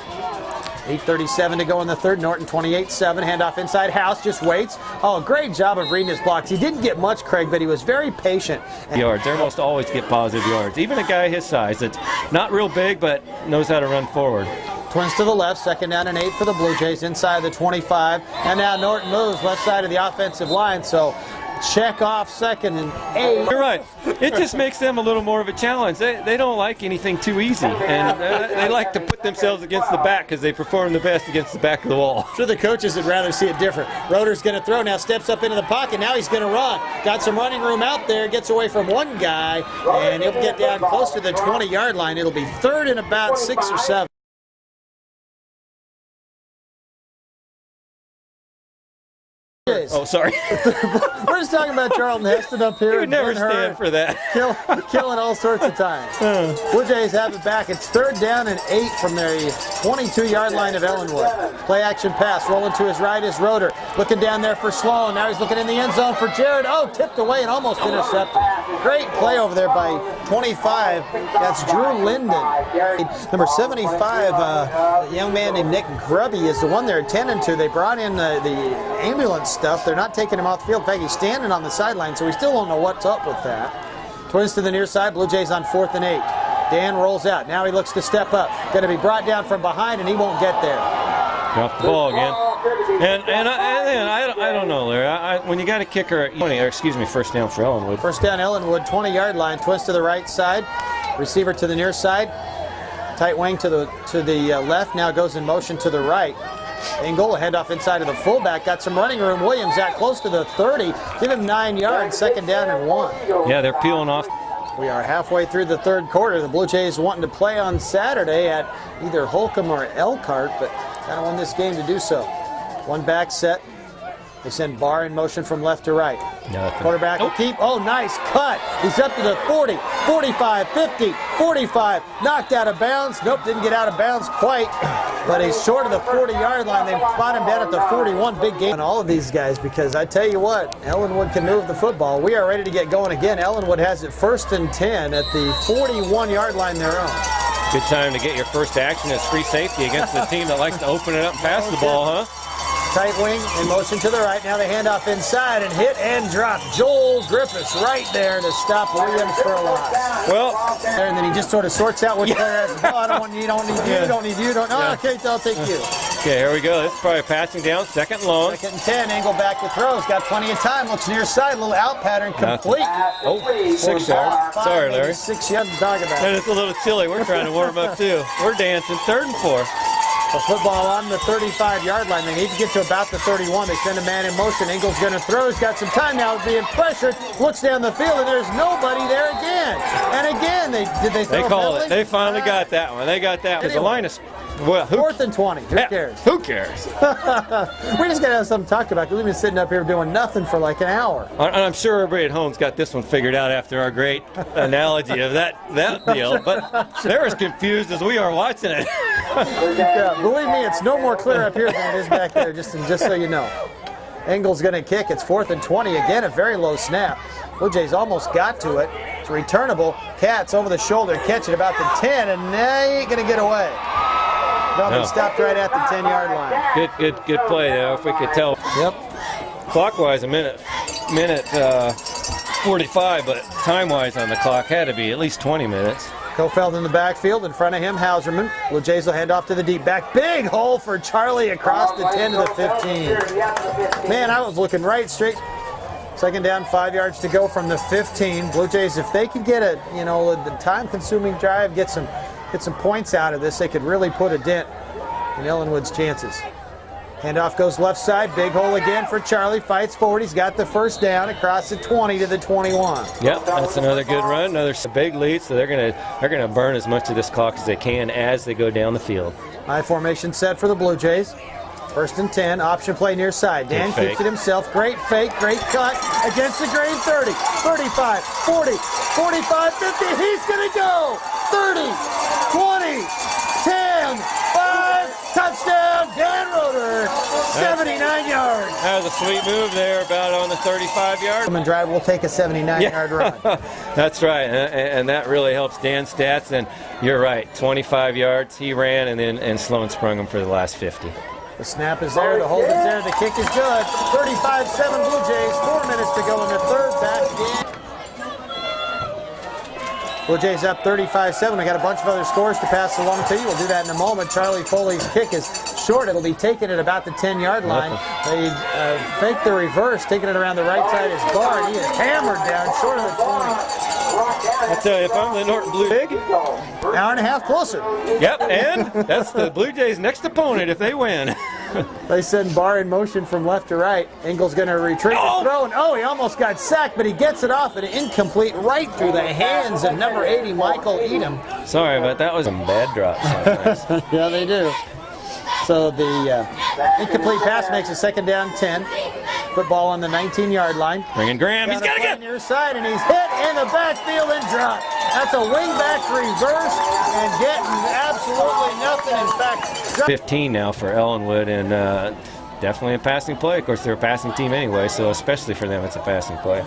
8:37 to go in the third. Norton 28-7. Handoff inside. House just waits. Oh, great job of reading his blocks. He didn't get much, Craig, but he was very patient. Yards. They almost always get positive yards. Even a guy his size that's not real big but knows how to run forward. Twins to the left, 2nd down and 8 for the Blue Jays inside the 25. And now Norton moves left side of the offensive line, so check off 2nd and 8. You're right. It just makes them a little more of a challenge. They don't like anything too easy, and they like to put themselves against the back because they perform the best against the back of the wall. I'm sure the coaches would rather see it different. Roeder's going to throw, now steps up into the pocket, now he's going to run. Got some running room out there, gets away from one guy, and he'll get down close to the 20-yard line. It'll be 3rd and about 6 or 7. Oh, sorry. We're just talking about Charlton Heston up here. You would never stand for that. Killing all sorts of time. Blue Jays have it back. It's 3rd down and 8 from their 22-yard line of Ellinwood. Play action pass. Rolling to his right is Roeder. Looking down there for Sloan. Now he's looking in the end zone for Jared. Oh, tipped away and almost intercepted. Great play over there by 25. That's Drew Linden. Number 75, a young man named Nick Grubby is the one they're attending to. They brought in the ambulance stuff. They're not taking him off the field. In fact, he's standing on the sideline, so we still don't know what's up with that. Twins to the near side. Blue Jays on 4th and 8. Dan rolls out. Now he looks to step up. Going to be brought down from behind, and he won't get there. Drop the ball again. And I don't know, Larry. When you got a kicker, first down for Ellinwood. First down, Ellinwood, 20-yard line, twist to the right side, receiver to the near side, tight wing to the left. Now goes in motion to the right. Engel, a handoff inside of the fullback. Got some running room. Williams out close to the 30. Give him 9 yards. Second down and 1. Yeah, they're peeling off. We are halfway through the third quarter. The Blue Jays wanting to play on Saturday at either Holcomb or Elkhart, but kind of won this game to do so. One back set. They send Barr in motion from left to right. Nothing. Quarterback will keep. Oh, nice cut. He's up to the 40, 45, 50, 45. Knocked out of bounds. Nope, didn't get out of bounds quite. But he's short of the 40-yard line. They spot him down at the 41. Big game on all of these guys because I tell you what, Ellinwood can move the football. We are ready to get going again. Ellinwood has it 1st and 10 at the 41-yard line their own. Good time to get your first action as free safety against a team that likes to open it up and pass the ball, huh? Tight wing in motion to the right. Now they hand off inside and hit and drop. Joel Griffiths right there to stop Williams for a loss. Well, and then he just sort of sorts out which player has the ball. I don't want you, don't need you, don't need you, don't. No, okay, I'll take you. Okay, here we go. This is probably passing down, second and long. 2nd and 10. Engel back to throws. Got plenty of time. Looks near side. Little out pattern complete. Oh, 6 yards. Sorry, Larry. 6 yards to talk about. And it's a little chilly. We're trying to warm up too. We're dancing. 3rd and 4. The football on the 35-yard line. They need to get to about the 31. They send a man in motion. Engel's going to throw. He's got some time now. Being pressured. Looks down the field, and there's nobody there again. And again, did they throw They call it. They finally got that one. They got that. Because the line is, well, 4th and 20. Who cares? Who cares? We just got to have something to talk about because we've been sitting up here doing nothing for like an hour. And I'm sure everybody at home's got this one figured out after our great analogy of that deal. But they're as confused as we are watching it. Yeah, believe me, it's no more clear up here than it is back there, just so you know. Engel's going to kick. It's 4th and 20. Again, a very low snap. Blue Jays almost got to it. It's returnable. Cats over the shoulder, catch it about the 10, and they ain't going to get away. No, stopped right at the 10-yard line. Good play, though, if we could tell. Yep. Clockwise, a minute 45, but time-wise on the clock had to be at least 20 minutes. Kofeld in the backfield. In front of him, Hauserman. Blue Jays will hand off to the deep back. Big hole for Charlie across the 10 to the 15. Man, I was looking right straight. 2nd down, 5 yards to go from the 15. Blue Jays, if they could get a the time-consuming drive, get some points out of this, they could really put a dent in Ellinwood's chances. Handoff goes left side. Big hole again for Charlie. Fights forward. He's got the first down across the 20 to the 21. Yep, that's another good run. Another big lead. So they're gonna burn as much of this clock as they can as they go down the field. High formation set for the Blue Jays. 1st and 10. Option play near side. Dan keeps it himself. Great fake. Great cut against the grain. 30, 35, 40, 45, 50. He's gonna go. 30, 20, 10, 5. Touchdown, Dan Roeder, 79 yards. That was a sweet move there, about on the 35-yard. And drive will take a 79-yard run. That's right, and that really helps Dan's stats. And you're right, 25 yards he ran, and Sloan sprung him for the last 50. The snap is there, the hold is there, the kick is good. 35-7 Blue Jays, 4 minutes to go in the third. Back again. Blue Jays up 35-7. We got a bunch of other scores to pass along to you. We'll do that in a moment. Charlie Foley's kick is short. It'll be taken at about the 10-yard line. They fake the reverse, taking it around the right side is Barr, and he is hammered down short of the 20. I tell you, if I'm the Norton Blue Jays, hour and a half closer. Yep, and that's the Blue Jays' next opponent if they win. They send Barr in motion from left to right. Engel's going to retreat the throw, and he almost got sacked, but he gets it off and incomplete right through the hands of number 80, Michael Edom. Sorry, but that was a bad drop sometimes. Yeah, they do. So the incomplete pass makes a 2nd down 10. Football on the 19-yard line. Bringing Graham. He's got to get near side, and he's hit in the backfield and dropped. That's a wingback reverse and getting absolutely nothing. In fact, 15 now for Ellinwood, and definitely a passing play. Of course, they're a passing team anyway, so especially for them, it's a passing play.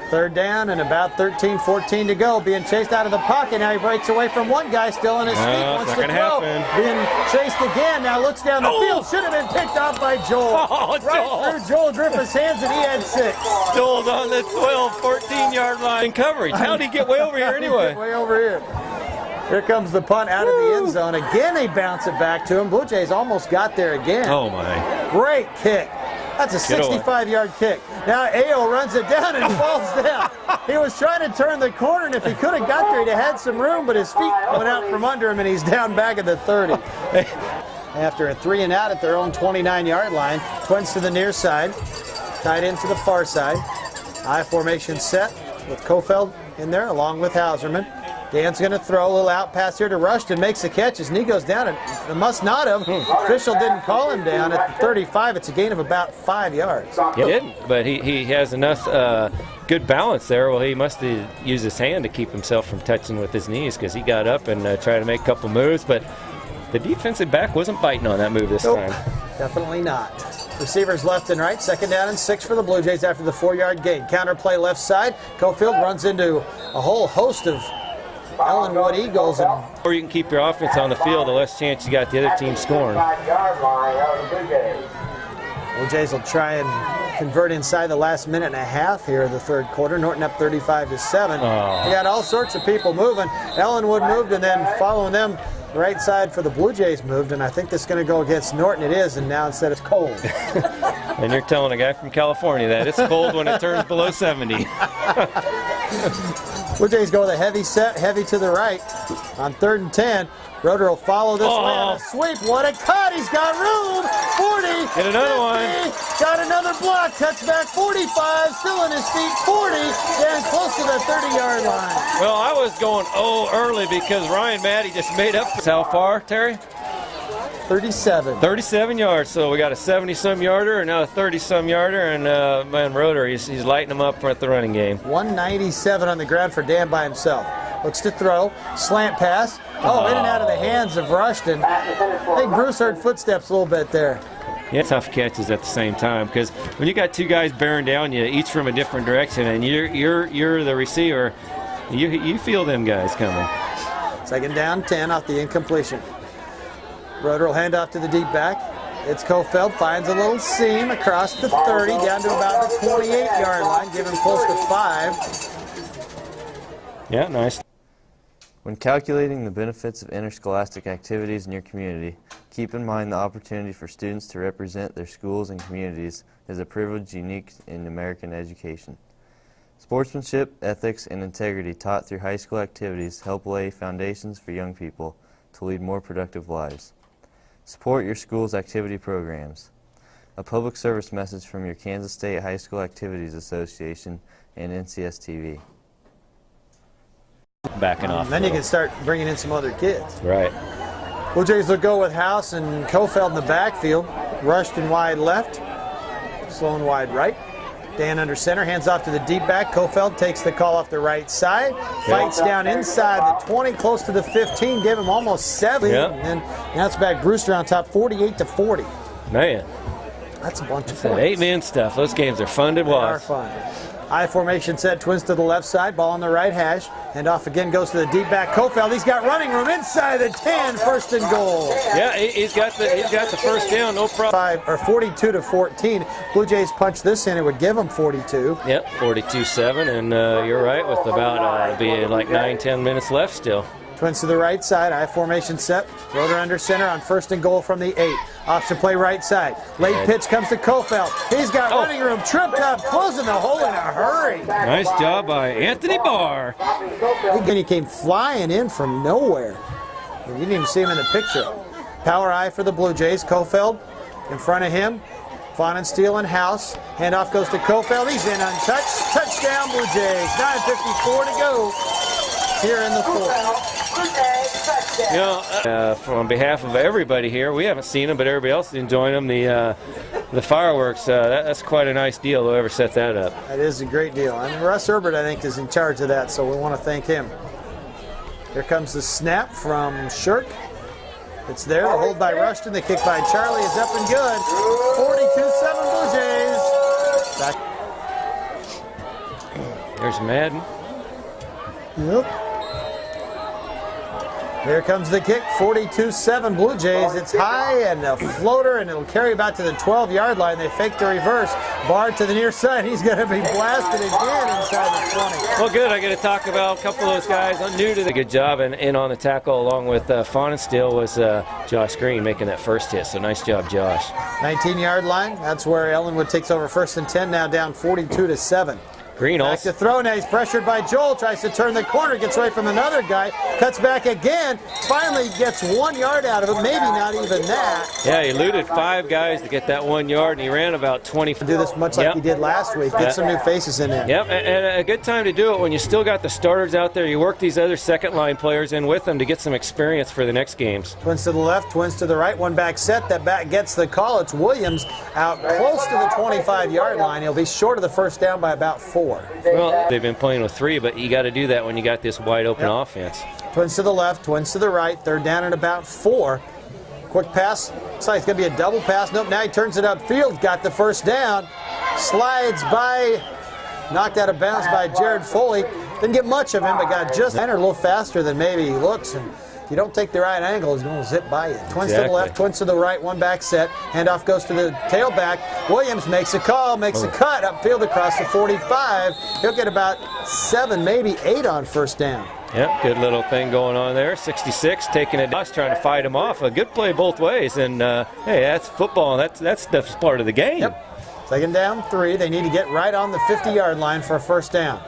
3rd down and about 13-14 to go. Being chased out of the pocket. Now he breaks away from one guy still on his feet. Wants to throw. Being chased again. Now looks down the field. Should have been picked off by Joel. Right through Joel Griffith's hands, and he had 6. Joel's on the 12, 14-yard line in coverage. How'd he get way over here anyway? Way over here. Here comes the punt out of the end zone. Again, they bounce it back to him. Blue Jays almost got there again. Oh, my. Great kick. That's a 65-yard kick. Now Ayo runs it down and falls down. He was trying to turn the corner, and if he could have got there, he'd have had some room, but his feet went out from under him, and he's down back at the 30. After a 3 and out at their own 29-yard line, Twins to the near side, tied into the far side. I formation set with Kofeld in there along with Hauserman. Dan's going to throw a little out pass here to Rushton, makes the catch. His knee goes down, and it must not have. Official didn't call him down at the 35. It's a gain of about 5 yards. He didn't, but he has enough good balance there. Well, he must have used his hand to keep himself from touching with his knees, because he got up and tried to make a couple moves, but the defensive back wasn't biting on that move this time. Definitely not. Receivers left and right. 2nd down and 6 for the Blue Jays after the 4-yard gain. Counter play left side. Cofield runs into a whole host of Ellinwood Eagles. The more you can keep your offense on the field, the less chance you got the other team scoring. Blue Jays will try and convert inside the last minute and a half here of the 3rd quarter. Norton up 35-7. We got all sorts of people moving. Ellinwood moved, and then following them, the right side for the Blue Jays moved, and I think this is going to go against Norton. It is, and now instead it's cold. And you're telling a guy from California that it's cold when it turns below 70. Blue Jays go with a heavy set, heavy to the right on 3rd and 10. Roeder will follow this way on a sweep. What a cut! He's got room. 40. Get another 50, one. Got another block. Touchback. 45. Still on his feet. 40. Down close to the 30-yard line. Well, I was going early because Ryan Maddie just made up. How far, Terry? 37. 37 yards. So we got a 70-some yarder and now a 30-some yarder, and man, Roeder, he's lighting them up at the running game. 197 on the ground for Dan by himself. Looks to throw. Slant pass. Oh, in and out of the hands of Rushton. I think Bruce heard footsteps a little bit there. Yeah, tough catches at the same time, because when you got two guys bearing down you, each from a different direction, and you're the receiver, you feel them guys coming. 2nd down, 10 off the incompletion. Roeder will hand off to the deep back. It's Kofeld, finds a little seam across the 30, down to about the 28-yard line, giving close to 5. Yeah, nice. When calculating the benefits of interscholastic activities in your community, keep in mind the opportunity for students to represent their schools and communities is a privilege unique in American education. Sportsmanship, ethics, and integrity taught through high school activities help lay foundations for young people to lead more productive lives. Support your school's activity programs. A public service message from your Kansas State High School Activities Association and NCS TV. Backing off. Then you can start bringing in some other kids. Right. Blue Jays will go with House and Kofeld in the backfield. Rushton wide left. Sloan wide right. Dan under center, hands off to the deep back. Kofeld takes the call off the right side. Fights down inside the 20, close to the 15. Gave him almost 7. Yep. And then now it's back Brewster on top, 48-40. Man. That's a bunch of That points. 8-man stuff. Those games are fun to They are watch. fun. I formation set, Twins to the left side, ball on the right hash, and off again goes to the deep back. Kofeld, he's got running room inside the 10, 1st and goal. Yeah, he's got the first down, no problem. 42-14. Blue Jays punch this in, it would give them 42. Yep, 42-7, and you're right, with about being like 9-10 minutes left still. Twins to the right side, I formation set. Roeder under center on 1st and goal from the 8. Option play right side. Late pitch comes to Kofeld. He's got running room, tripped up, closing the hole in a hurry. Nice job by Anthony Barr. And he came flying in from nowhere. You didn't even see him in the picture. Power eye for the Blue Jays. Kofeld in front of him. Fonensteel and House. Handoff goes to Kofeld. He's in untouched. Touchdown, Blue Jays. 9:54 to go here in the 4th. You know, on behalf of everybody here, we haven't seen them, but everybody else is enjoying them. The fireworks, that's quite a nice deal, whoever set that up. That is a great deal. And Russ Herbert, I think, is in charge of that, so we want to thank him. Here comes the snap from Shirk. It's there. The hold by Rushton. The kick by Charlie is up and good. 42-7 Blue Jays. Back. There's Madden. Yep. Here comes the kick, 42-7 Blue Jays. It's high and a floater, and it'll carry about to the 12-yard line. They fake the reverse. Bard to the near side. He's going to be blasted again inside the 20. Well, good. I got to talk about a couple of those guys. I'm new to the good job, and in on the tackle along with Fawnenstiel was Josh Green making that first hit. So nice job, Josh. 19-yard line. That's where Ellinwood takes over 1st and 10, now down 42-7. Green Back also. to throw now. He's pressured by Joel. Tries to turn the corner. Gets away from another guy. Cuts back again. Finally gets 1 yard out of it. Maybe not even that. Yeah, he eluded 5 guys to get that 1 yard, and he ran about 20. Do this much like he did last week. Get some new faces in there. Yep, and a good time to do it when you still got the starters out there. You work these other second-line players in with them to get some experience for the next games. Twins to the left, twins to the right. One back set. That back gets the call. It's Williams out close to the 25-yard line. He'll be short of the first down by about 4. Well, they've been playing with 3, but you got to do that when you got this wide-open offense. Twins to the left, twins to the right. 3rd down and about 4. Quick pass. Looks like it's going to be a double pass. Nope, now he turns it upfield. Got the first down. Slides by, knocked out of bounds by Jared Foley. Didn't get much of him, but got just a little faster than maybe he looks. And if you don't take the right angle, he's going to zip by you. Twins to the left, twins to the right, one back set. Handoff goes to the tailback. Williams makes a call, makes a cut upfield across the 45. He'll get about 7, maybe 8 on first down. Yep, good little thing going on there. 66 taking it, trying to fight him off. A good play both ways, and hey, that's football. That's part of the game. Yep. 2nd down, 3. They need to get right on the 50-yard line for a first down.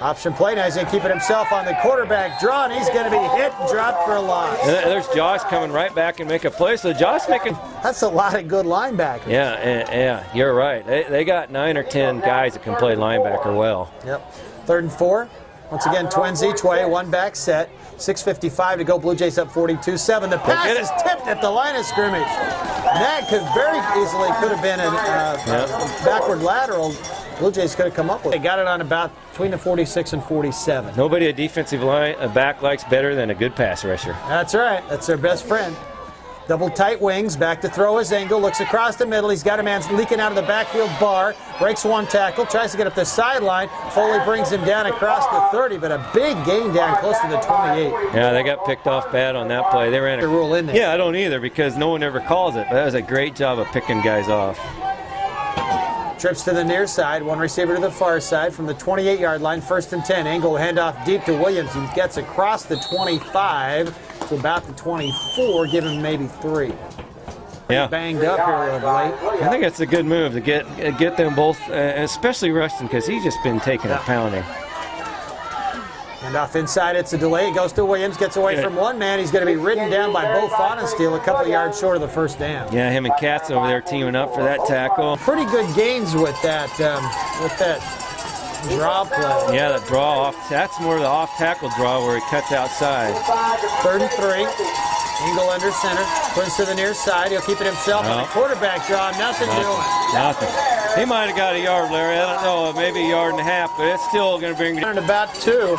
Option play. Now he's going to keep it himself on the quarterback draw, and he's going to be hit and dropped for a loss. And there's Josh coming right back and make a play. So Josh making. That's a lot of good linebackers. Yeah, you're right. They got 9 or 10 guys that can play linebacker well. Yep. 3rd and 4. Once again, twins each way, one back set. 6:55 to go. Blue Jays up 42-7. The pass is tipped at the line of scrimmage. And that very easily could have been a backward lateral. Blue Jays could have come up with it. They got it on about between the 46 and 47. Nobody a defensive line a back likes better than a good pass rusher. That's right. That's their best friend. Double tight wings, back to throw his angle, looks across the middle. He's got a man leaking out of the backfield. Bar breaks one tackle, tries to get up the sideline. Foley brings him down across the 30, but a big gain down close to the 28. Yeah, they got picked off bad on that play. They ran a rule in there. Yeah, I don't either because no one ever calls it. But that was a great job of picking guys off. Trips to the near side, one receiver to the far side from the 28-yard line. 1st and 10. Angle handoff deep to Williams. He gets across the 25 to about the 24, give him maybe 3. Yeah. Banged up here a little late. I think it's a good move to get them both, especially Rustin, because he's just been taking a pounding. And off inside, it's a delay. It goes to Williams, gets away from one man. He's going to be ridden down by Bo Fawnenstiel, a couple of yards short of the first down. Yeah, him and Katz over there teaming up for that tackle. Pretty good gains with that draw play. Yeah, that draw off. That's more of the off-tackle draw where he cuts outside. 3rd and 3. Angle under center. Twins to the near side. He'll keep it himself on the quarterback draw. Nothing doing. Nothing. He might have got a yard, Larry. I don't know, maybe a yard and a half, but it's still going to bring me. About 2.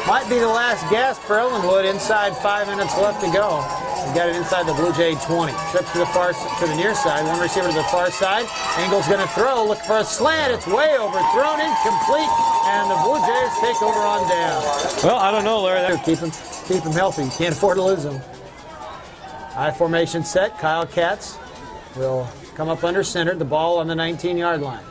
Might be the last gasp for Ellinwood. Inside 5 minutes left to go. He got it inside the Blue Jay 20. Trip to the near side. One receiver to the far side. Angle's going to throw. Look for a slant. It's way overthrown. Incomplete. And the Blue Jays take over on down. Well, I don't know, Larry. Keep him healthy. You can't afford to lose him. High formation set. Kyle Katz will come up under center. The ball on the 19-yard line.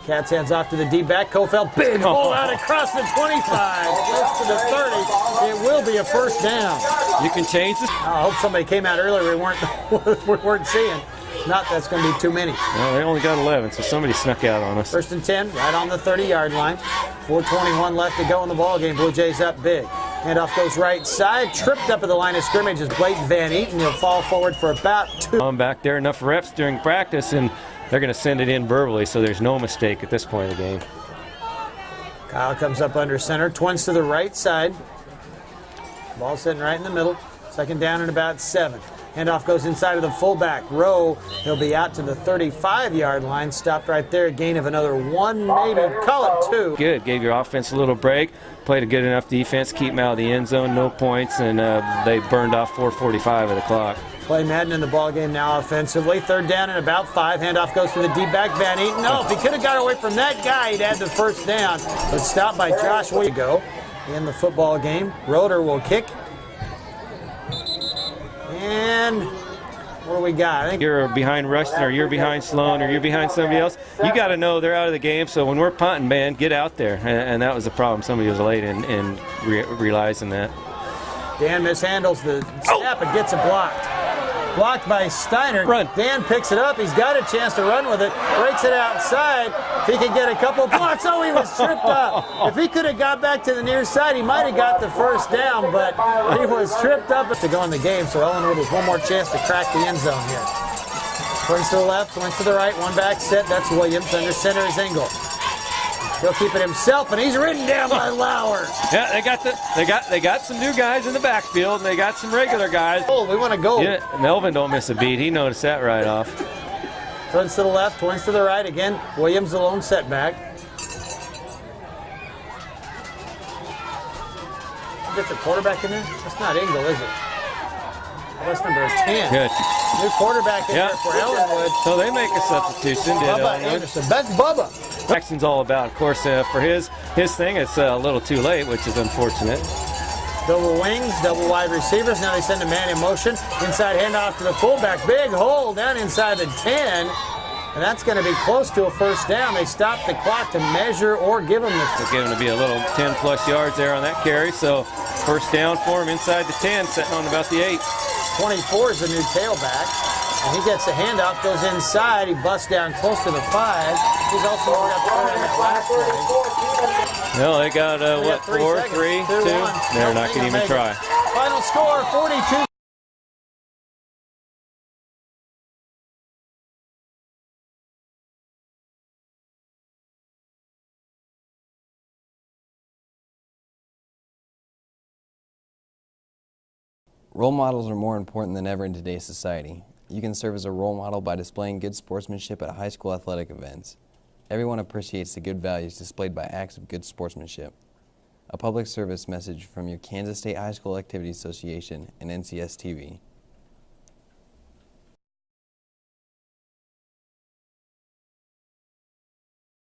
Katz heads off to the D-back. Kofeld, big hole out across the 25. Close to the 30. It will be a first down. You can change this. I hope somebody came out earlier we weren't seeing. Not that's going to be too many. Well, they only got 11, so somebody snuck out on us. 1st and 10, right on the 30-yard line. 4:21 left to go in the ballgame. Blue Jays up big. Handoff goes right side. Tripped up at the line of scrimmage is Blake Van Eaton. He'll fall forward for about 2. I'm back there, enough reps during practice, and they're going to send it in verbally, so there's no mistake at this point of the game. Kyle comes up under center. Twins to the right side. Ball sitting right in the middle. 2nd down and about 7. Handoff goes inside of the fullback. Rowe, he'll be out to the 35-yard line. Stopped right there. A gain of another 1, maybe. Call it 2. Good. Gave your offense a little break. Played a good enough defense. Keep them out of the end zone. No points. And they burned off 4:45 of the clock. Clay Madden in the ballgame now offensively. 3rd down and about 5. Handoff goes to the D-back, Van Eaton. No, if he could have got away from that guy, he'd had the first down. But stopped by Josh. We go in the football game. Roeder will kick. And what do we got? I think you're behind Ruston, or you're behind Sloan, or you're behind somebody else, you got to know they're out of the game. So when we're punting, man, get out there. And that was the problem. Somebody was late in realizing that. Dan mishandles the snap and gets it blocked. Blocked by Steiner. Run. Dan picks it up. He's got a chance to run with it. Breaks it outside. If he could get a couple blocks. Oh, he was tripped up. If he could have got back to the near side, he might have got the first down, but he was tripped up to go in the game. So Ellinwood with one more chance to crack the end zone here. Swings to the left, swings to the right. One back set. That's Williams. Under center is Engel. He'll keep it himself, and he's ridden down by Lauer. Yeah, they got some new guys in the backfield, and they got some regular guys. Oh, we want to go. Yeah, Melvin don't miss a beat. He noticed that right off. Turns to the left, twins to the right again. Williams the lone setback. Different quarterback in there? That's not Engel, is it? That's number 10. Good. New quarterback in there for Ellinwood. So they make a substitution. Bubba Ellinwood. Anderson. That's Bubba. Jackson's all about, of course, for his thing, it's a little too late, which is unfortunate. Double wings, double wide receivers. Now they send a man in motion. Inside handoff to the fullback. Big hole down inside the 10. And that's going to be close to a first down. They stop the clock to measure or give him the... They're giving to be a little 10-plus yards there on that carry. So first down for him inside the 10, sitting on about the 8. 24 is the new tailback. And he gets the handoff, goes inside. He busts down close to the 5. He's also got the in the last play. No, they got, what, 4, 3, 2? They're not going to even try. Final score, 42. Role models are more important than ever in today's society. You can serve as a role model by displaying good sportsmanship at high school athletic events. Everyone appreciates the good values displayed by acts of good sportsmanship. A public service message from your Kansas State High School Activities Association and NCS TV.